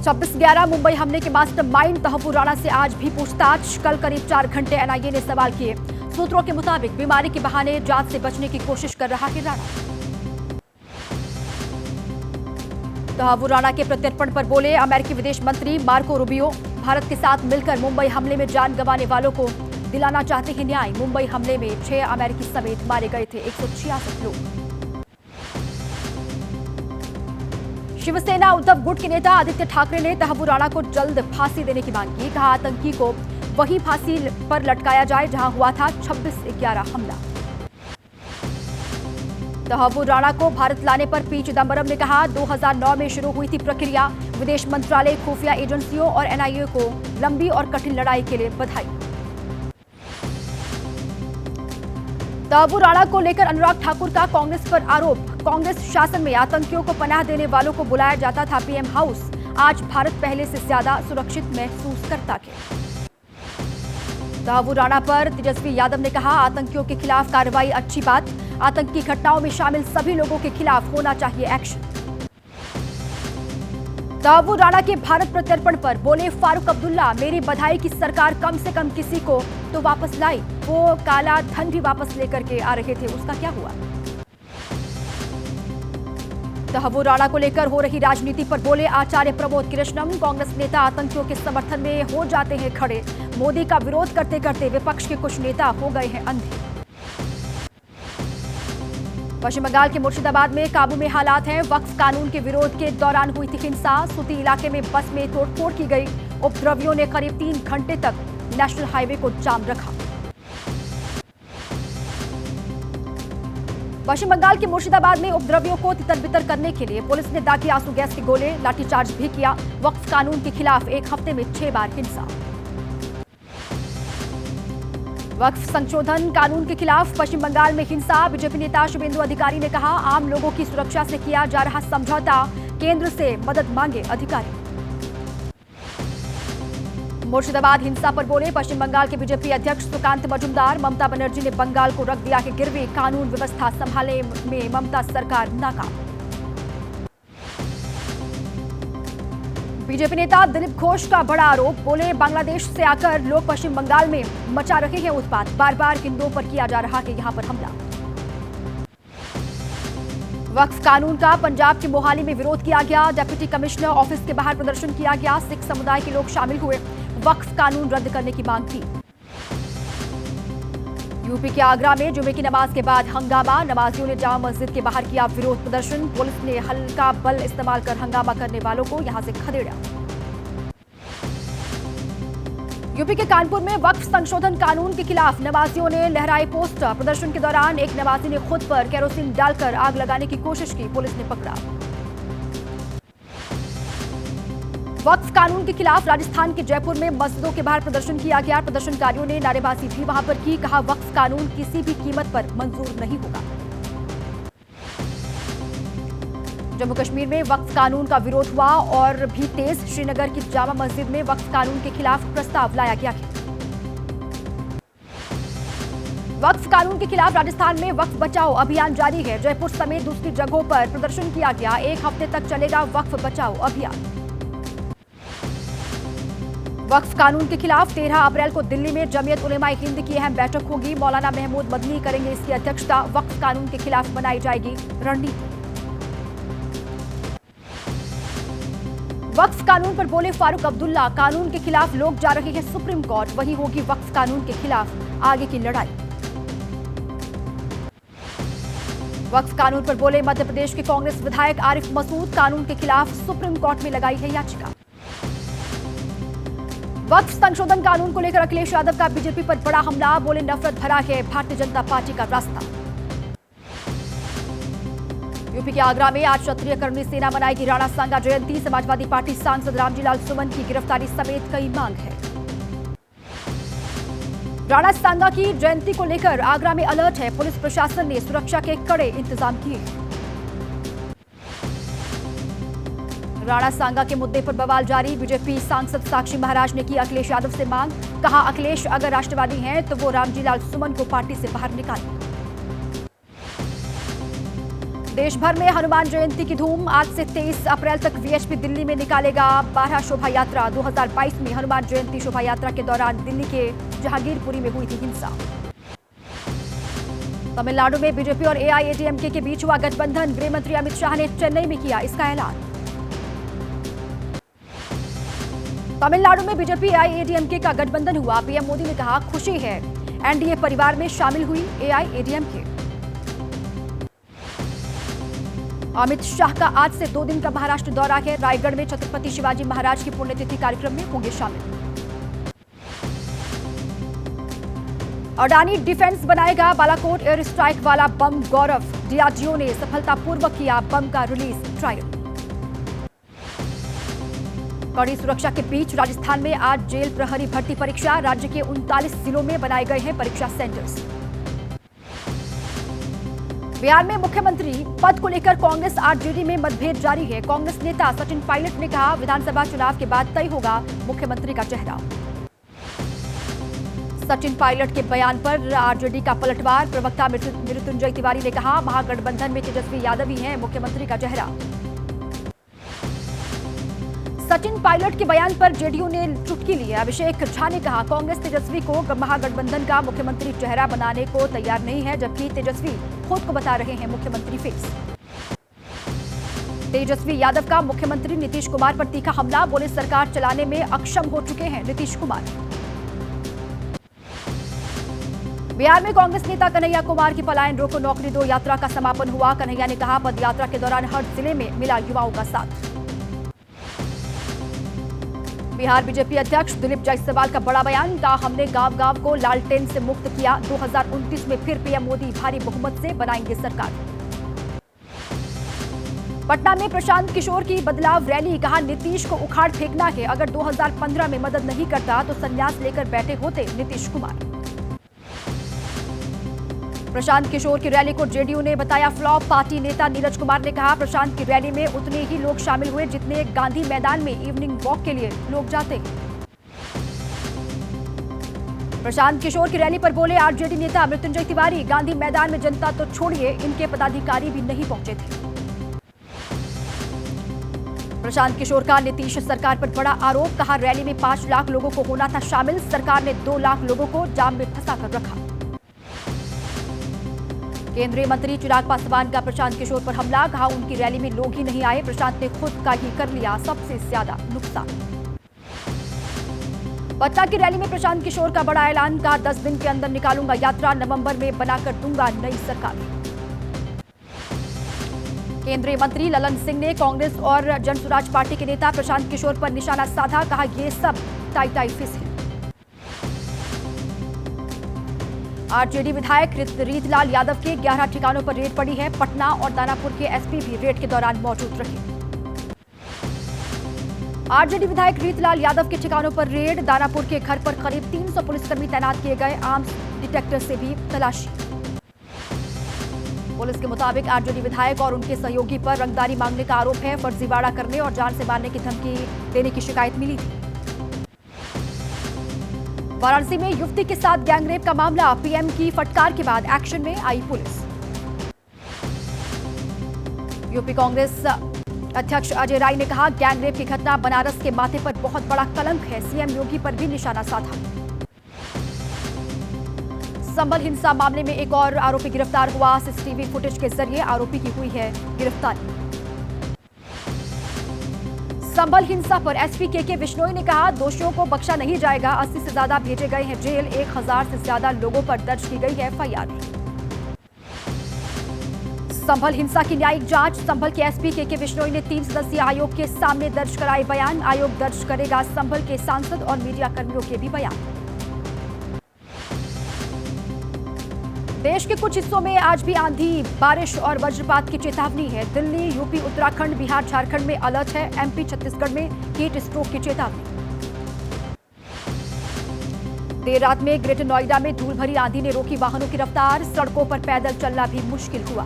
26/11 मुंबई हमले के मास्टरमाइंड तहव्वुर राणा से आज भी पूछताछ। कल करीब 4 घंटे एनआईए ने सवाल किए। सूत्रों के मुताबिक बीमारी के बहाने जांच से बचने की कोशिश कर रहा है राणा। तहव्वुर राणा के प्रत्यर्पण पर बोले अमेरिकी विदेश मंत्री मार्को रूबियो, भारत के साथ मिलकर मुंबई हमले में जान गंवाने वालों को दिलाना चाहते हैं न्याय। मुंबई हमले में 6 अमेरिकी समेत मारे गए थे 166 लोग। शिवसेना उद्धव गुट के नेता आदित्य ठाकरे ने तहव्वुर राणा को जल्द फांसी देने की मांग की। कहा आतंकी को वही फांसी पर लटकाया जाए जहां हुआ था 26/11 हमला। तहव्वुर राणा को भारत लाने पर पी चिदंबरम ने कहा 2009 में शुरू हुई थी प्रक्रिया। विदेश मंत्रालय, खुफिया एजेंसियों और एनआईए को लंबी और कठिन लड़ाई के लिए बधाई। तहव्वुर राणा को लेकर अनुराग ठाकुर का कांग्रेस पर आरोप। कांग्रेस शासन में आतंकियों को पनाह देने वालों को बुलाया जाता था पीएम हाउस। आज भारत पहले से ज्यादा सुरक्षित महसूस करता है। तहव्वुर राणा पर तेजस्वी यादव ने कहा आतंकियों के खिलाफ कार्रवाई अच्छी बात। आतंकी घटनाओं में शामिल सभी लोगों के खिलाफ होना चाहिए एक्शन। तहव्वुर राणा के भारत प्रत्यर्पण पर बोले फारूक अब्दुल्ला, मेरी बधाई की सरकार कम से कम किसी को तो वापस लाई। वो काला धन भी वापस लेकर के आ रहे थे, उसका क्या हुआ? तहव्वुर राणा को लेकर हो रही राजनीति पर बोले आचार्य प्रमोद कृष्णम, कांग्रेस नेता आतंकियों के समर्थन में हो जाते हैं खड़े। मोदी का विरोध करते करते विपक्ष के कुछ नेता हो गए हैं अंधे। पश्चिम बंगाल के मुर्शिदाबाद में काबू में हालात हैं। वक्फ कानून के विरोध के दौरान हुई थी हिंसा। सूती इलाके में बस में तोड़फोड़ की गई। उपद्रवियों ने करीब 3 घंटे तक नेशनल हाईवे को जाम रखा। पश्चिम बंगाल के मुर्शिदाबाद में उपद्रवियों को तितर-बितर करने के लिए पुलिस ने दागे आंसू गैस के गोले, लाठीचार्ज भी किया। वक्फ कानून के खिलाफ एक हफ्ते में 6 बार हिंसा। वक्फ संशोधन कानून के खिलाफ पश्चिम बंगाल में हिंसा। बीजेपी नेता शुभेंदु अधिकारी ने कहा आम लोगों की सुरक्षा से किया जा रहा समझौता, केंद्र से मदद मांगे अधिकारी। मुर्शिदाबाद हिंसा पर बोले पश्चिम बंगाल के बीजेपी अध्यक्ष सुकांत मजूमदार, ममता बनर्जी ने बंगाल को रख दिया है गिरवी। कानून व्यवस्था संभालने में ममता सरकार नाकाम। बीजेपी नेता दिलीप घोष का बड़ा आरोप। बोले बांग्लादेश से आकर लोग पश्चिम बंगाल में मचा रहे हैं उत्पात। बार बार हिंदुओं पर किया जा रहा है यहां पर हमला। वक्फ कानून का पंजाब के मोहाली में विरोध किया गया। डिप्टी कमिश्नर ऑफिस के बाहर प्रदर्शन किया गया। सिख समुदाय के लोग शामिल हुए। वक्फ कानून रद्द करने की मांग की। यूपी के आगरा में जुमे की नमाज के बाद हंगामा। नमाजियों ने जामा मस्जिद के बाहर किया विरोध प्रदर्शन। पुलिस ने हल्का बल इस्तेमाल कर हंगामा करने वालों को यहां से खदेड़ा। यूपी के कानपुर में वक्फ संशोधन कानून के खिलाफ नमाजियों ने लहराए पोस्टर। प्रदर्शन के दौरान एक नमाजी ने खुद पर केरोसिन डालकर आग लगाने की कोशिश की, पुलिस ने पकड़ा। वक्फ कानून के खिलाफ राजस्थान के जयपुर में मस्जिदों के बाहर प्रदर्शन किया गया। प्रदर्शनकारियों ने नारेबाजी भी वहां पर की। कहा वक्फ कानून किसी भी कीमत पर मंजूर नहीं होगा। जम्मू कश्मीर में वक्फ कानून का विरोध हुआ और भी तेज। श्रीनगर की जामा मस्जिद में वक्फ कानून के खिलाफ प्रस्ताव लाया गया है। वक्फ कानून के खिलाफ राजस्थान में वक्फ बचाओ अभियान जारी है। जयपुर समेत दूसरी जगहों पर प्रदर्शन किया गया। 1 हफ्ते तक चलेगा वक्फ बचाओ अभियान। वक्फ कानून के खिलाफ 13 अप्रैल को दिल्ली में जमीयत उलेमाए हिंद की अहम बैठक होगी। मौलाना महमूद मदनी करेंगे इसकी अध्यक्षता। वक्फ कानून के खिलाफ बनाई जाएगी रणनीति। वक्फ कानून पर बोले फारूक अब्दुल्ला, कानून के खिलाफ लोग जा रहे हैं सुप्रीम कोर्ट, वहीं होगी वक्फ कानून के खिलाफ आगे की लड़ाई। वक्फ कानून पर बोले मध्य प्रदेश के कांग्रेस विधायक आरिफ मसूद, कानून के खिलाफ सुप्रीम कोर्ट में लगाई है याचिका। वक्फ संशोधन कानून को लेकर अखिलेश यादव का बीजेपी पर बड़ा हमला। बोले नफरत भरा है भारतीय जनता पार्टी का रास्ता। यूपी के आगरा में आज क्षत्रिय कर्मणी सेना मनाएगी राणा सांगा जयंती। समाजवादी पार्टी सांसद रामजीलाल सुमन की गिरफ्तारी समेत कई मांग है। राणा सांगा की जयंती को लेकर आगरा में अलर्ट है। पुलिस प्रशासन ने सुरक्षा के कड़े इंतजाम किए। राणा सांगा के मुद्दे पर बवाल जारी। बीजेपी सांसद साक्षी महाराज ने की अखिलेश यादव से मांग। कहा अखिलेश अगर राष्ट्रवादी हैं तो वो रामजीलाल सुमन को पार्टी से बाहर निकालें। देश भर में हनुमान जयंती की धूम। आज से 23 अप्रैल तक वीएचपी दिल्ली में निकालेगा 12 शोभा यात्रा। 2022 में हनुमान जयंती शोभा यात्रा के दौरान दिल्ली के जहांगीरपुरी में हुई थी हिंसा। तमिलनाडु में बीजेपी और एआईएडीएमके के बीच हुआ गठबंधन। गृह मंत्री अमित शाह ने चेन्नई में किया इसका ऐलान। तमिलनाडु में बीजेपी एआईएडीएमके का गठबंधन हुआ। पीएम मोदी ने कहा, खुशी है एनडीए परिवार में शामिल हुई एआईएडीएमके। अमित शाह का आज से 2 दिन का महाराष्ट्र दौरा है। रायगढ़ में छत्रपति शिवाजी महाराज की पुण्यतिथि कार्यक्रम में होंगे शामिल। अडानी डिफेंस बनाएगा बालाकोट एयर स्ट्राइक वाला बम। गौरव, डीआरडीओ ने सफलतापूर्वक किया बम का रिलीज ट्रायल। कड़ी सुरक्षा के बीच राजस्थान में आज जेल प्रहरी भर्ती परीक्षा। राज्य के 39 जिलों में बनाए गए हैं परीक्षा सेंटर्स। बिहार में मुख्यमंत्री पद को लेकर कांग्रेस आरजेडी में मतभेद जारी है। कांग्रेस नेता सचिन पायलट ने कहा, विधानसभा चुनाव के बाद तय होगा मुख्यमंत्री का चेहरा। सचिन पायलट के बयान पर आरजेडी का पलटवार। प्रवक्ता मृत्युंजय तिवारी ने कहा, महागठबंधन में तेजस्वी यादव ही हैं मुख्यमंत्री का चेहरा। सचिन पायलट के बयान पर जेडीयू ने चुटकी ली। अभिषेक झा ने कहा, कांग्रेस तेजस्वी को महागठबंधन का मुख्यमंत्री चेहरा बनाने को तैयार नहीं है, जबकि तेजस्वी खुद को बता रहे हैं मुख्यमंत्री फेस। तेजस्वी यादव का मुख्यमंत्री नीतीश कुमार पर तीखा हमला। बोले, सरकार चलाने में अक्षम हो चुके हैं नीतीश कुमार। बिहार में कांग्रेस नेता कन्हैया कुमार की पलायन रोको नौकरी दो यात्रा का समापन हुआ। कन्हैया ने कहा, पद यात्रा के दौरान हर जिले में मिला युवाओं का साथ। बिहार बीजेपी अध्यक्ष दिलीप जायसवाल का बड़ा बयान। कहा, हमने गांव-गांव को लालटेन से मुक्त किया। 2029 में फिर पीएम मोदी भारी बहुमत से बनाएंगे सरकार। पटना में प्रशांत किशोर की बदलाव रैली। कहा, नीतीश को उखाड़ फेंकना है। अगर 2015 में मदद नहीं करता तो संन्यास लेकर बैठे होते नीतीश कुमार। प्रशांत किशोर की रैली को जेडीयू ने बताया फ्लॉप। पार्टी नेता नीरज कुमार ने कहा, प्रशांत की रैली में उतने ही लोग शामिल हुए जितने गांधी मैदान में इवनिंग वॉक के लिए लोग जाते हैं। प्रशांत किशोर की रैली पर बोले आरजेडी नेता मृत्युंजय तिवारी, गांधी मैदान में जनता तो छोड़िए, इनके पदाधिकारी भी नहीं पहुंचे थे। प्रशांत किशोर का नीतीश सरकार पर बड़ा आरोप। कहा, रैली में 5 लाख लोगों को होना था शामिल। सरकार ने 2 लाख लोगों को जाम में फंसा कर रखा। केंद्रीय मंत्री चिराग पासवान का प्रशांत किशोर पर हमला। कहा, उनकी रैली में लोग ही नहीं आए। प्रशांत ने खुद का ही कर लिया सबसे ज्यादा नुकसान। पटना की रैली में प्रशांत किशोर का बड़ा ऐलान। कहा, 10 दिन के अंदर निकालूंगा यात्रा। नवंबर में बनाकर दूंगा नई सरकार। केंद्रीय मंत्री ललन सिंह ने कांग्रेस और जनसुराज पार्टी के नेता प्रशांत किशोर पर निशाना साधा। कहा, ये सब टाई फिस है। आरजेडी विधायक रीतलाल यादव के 11 ठिकानों पर रेड पड़ी है। पटना और दानापुर के एसपी भी रेड के दौरान मौजूद रहे। आरजेडी विधायक रीतलाल यादव के ठिकानों पर रेड। दानापुर के घर पर करीब 300 पुलिसकर्मी तैनात किए गए। आर्म्स डिटेक्टर से भी तलाशी। पुलिस के मुताबिक आरजेडी विधायक और उनके सहयोगी पर रंगदारी मांगने का आरोप है। फर्जीवाड़ा करने और जान से मारने की धमकी देने की शिकायत मिली थी। वाराणसी में युवती के साथ गैंगरेप का मामला। पीएम की फटकार के बाद एक्शन में आई पुलिस। यूपी कांग्रेस अध्यक्ष अजय राय ने कहा, गैंगरेप की घटना बनारस के माथे पर बहुत बड़ा कलंक है। सीएम योगी पर भी निशाना साधा। संभल हिंसा मामले में एक और आरोपी गिरफ्तार हुआ। सीसीटीवी फुटेज के जरिए आरोपी की हुई है गिरफ्तारी। संभल हिंसा पर एसपी के बिश्नोई ने कहा, दोषियों को बख्शा नहीं जाएगा। 80 से ज्यादा भेजे गए हैं जेल। 1000 से ज्यादा लोगों पर दर्ज की गई है एफआईआर। संभल हिंसा की न्यायिक जांच। संभल के एसपी के बिश्नोई ने 3 सदस्यीय आयोग के सामने दर्ज कराए बयान। आयोग दर्ज करेगा संभल के सांसद और मीडिया कर्मियों के भी बयान। देश के कुछ हिस्सों में आज भी आंधी, बारिश और वज्रपात की चेतावनी है। दिल्ली, यूपी, उत्तराखंड, बिहार, झारखंड में अलर्ट है। एमपी, छत्तीसगढ़ में हीट स्ट्रोक की चेतावनी। देर रात में ग्रेटर नोएडा में धूल भरी आंधी ने रोकी वाहनों की रफ्तार। सड़कों पर पैदल चलना भी मुश्किल हुआ।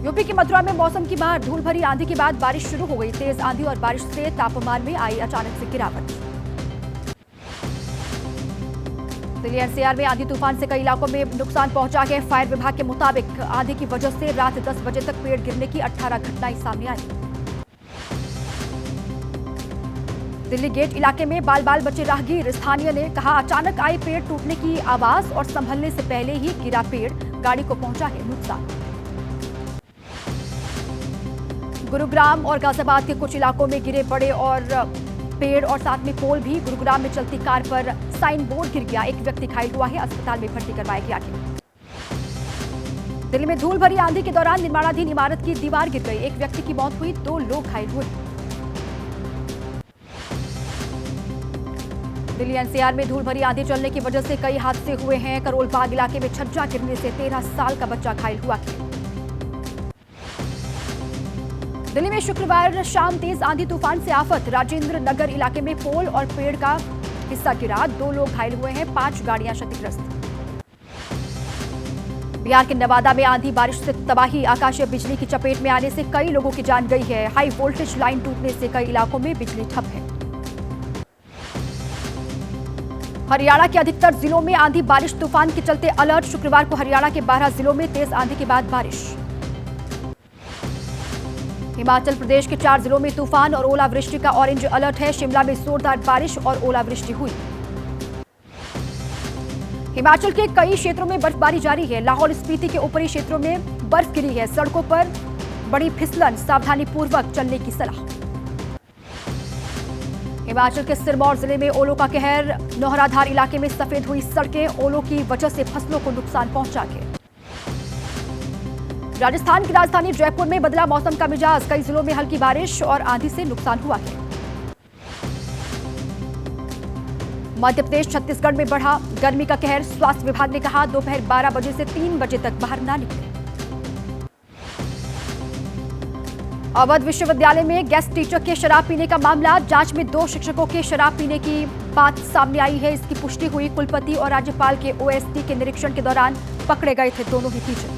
यूपी के मथुरा में मौसम की मार। धूल भरी आंधी के बाद बारिश शुरू हो गई। तेज आंधी और बारिश से तापमान में आई अचानक से गिरावट। दिल्ली एनसीआर में आंधी तूफान से कई इलाकों में नुकसान पहुंचा है। फायर विभाग के मुताबिक आंधी की वजह से रात 10 बजे तक पेड़ गिरने की 18 घटनाएं सामने आई। दिल्ली गेट इलाके में बाल बाल बचे राहगीर। स्थानीय ने कहा, अचानक आई पेड़ टूटने की आवाज और संभलने से पहले ही गिरा पेड़, गाड़ी को पहुंचा है नुकसान। गुरुग्राम और गाजियाबाद के कुछ इलाकों में गिरे बड़े और पेड़ और साथ में पोल भी। गुरुग्राम में चलती कार पर साइन बोर्ड गिर गया, एक व्यक्ति घायल हुआ है, अस्पताल में भर्ती करवाया गया है। दिल्ली में धूल भरी आंधी के दौरान निर्माणाधीन इमारत की दीवार गिर गई, एक व्यक्ति की मौत हुई, 2 लोग घायल हुए। दिल्ली एनसीआर में धूल भरी आंधी चलने की वजह से कई हादसे हुए हैं। करोल बाग इलाके में छज्जा गिरने से 13 साल का बच्चा घायल हुआ है। दिल्ली में शुक्रवार शाम तेज आंधी तूफान से आफत। राजेंद्र नगर इलाके में पोल और पेड़ का हिस्सा गिरा, 2 लोग घायल हुए हैं, 5 गाड़ियां क्षतिग्रस्त। बिहार के नवादा में आंधी बारिश से तबाही, आकाशीय बिजली की चपेट में आने से कई लोगों की जान गई है। हाई वोल्टेज लाइन टूटने से कई इलाकों में बिजली ठप है। हरियाणा के अधिकतर जिलों में आंधी बारिश तूफान के चलते अलर्ट। शुक्रवार को हरियाणा के 12 जिलों में तेज आंधी के बाद बारिश। हिमाचल प्रदेश के 4 जिलों में तूफान और ओलावृष्टि का ऑरेंज अलर्ट है। शिमला में जोरदार बारिश और ओलावृष्टि हुई। हिमाचल के कई क्षेत्रों में बर्फबारी जारी है। लाहौल स्पीति के ऊपरी क्षेत्रों में बर्फ गिरी है, सड़कों पर बड़ी फिसलन, सावधानी पूर्वक चलने की सलाह। हिमाचल के सिरमौर जिले में ओलों का कहर। नौहराधार इलाके में सफेद हुई सड़कें, ओलों की वजह से फसलों को नुकसान पहुंचा है। राजस्थान की राजधानी जयपुर में बदला मौसम का मिजाज, कई जिलों में हल्की बारिश और आंधी से नुकसान हुआ है। मध्य प्रदेश छत्तीसगढ़ में बढ़ा गर्मी का कहर। स्वास्थ्य विभाग ने कहा, दोपहर 12 बजे से 3 बजे तक बाहर ना निकलें। अवध विश्वविद्यालय में गेस्ट टीचर के शराब पीने का मामला। जांच में 2 शिक्षकों के शराब पीने की बात सामने आई है। इसकी पुष्टि हुई। कुलपति और राज्यपाल के ओएसडी के निरीक्षण के दौरान पकड़े गए थे दोनों ही टीचर।